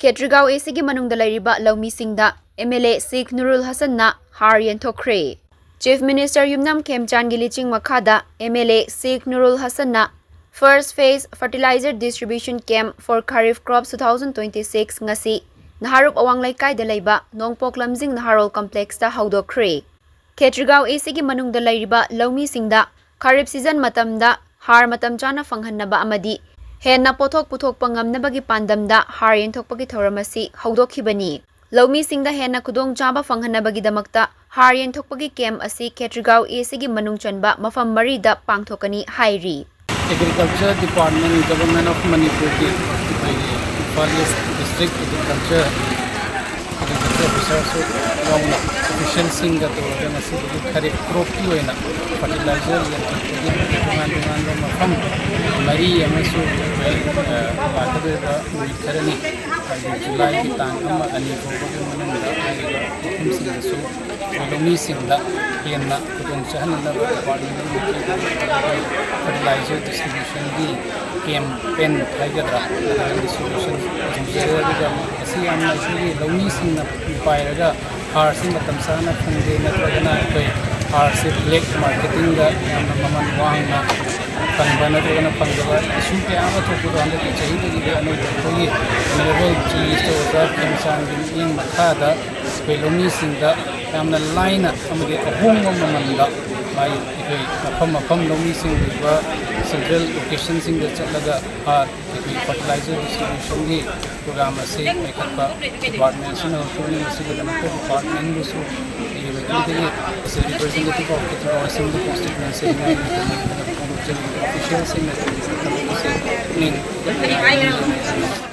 Kshetrigao ACG manungda lairiba lawmisingda MLA Sheikh Noorul Hassan na har yenthokre. Chief Minister Yumnam Khemchand gi liching makhada MLA Sheikh Noorul Hassan na first phase fertilizer distribution camp for Kharif crops 2026 ngasi Naharup Awang Leikai da laiba Nongpok Lamjing Naharol complex da haudokre. Kshetrigao ACG manungda lairiba lawmisingda Kharif season matamda har matam chana fanghanaba amadi Henna pothok puthok pangamnabagi pandamda har yenthokpagi thoramasi haudokhibani. Lawmisingda henna khudong chaba fanghanabagi damakta har yenthokpagi camp asi Kshetrigao ACG manung chanba mafam marida pangthokani hairi. Agriculture Department, Government of Manipur के Forest District Agriculture Officers Awang official singa to masi Kharif crop ki oina fertilizer yang mafam mari amasu athabeba mitharani July ki tang ama ani fogo manunda mafam singasu lomi singda yenna kudong chahanna fertilizer distribution di campaign thaigadra distribution jera asi amna si lomi singna pairaga har sing matam sana khungde natragana koi har se black marketing da maman wangna pangbana togana pangaba isu ke ama thoku anda ki chahi de anu koi mineral cheese to da Khemchand in makhada lomi singda amna line amage ahong mamanda mai koi mafam lomi sing ba central location sing da chatlaga har fertilizer distribution gi program ase ekatpa department national department su as a representative of the constituency officials in the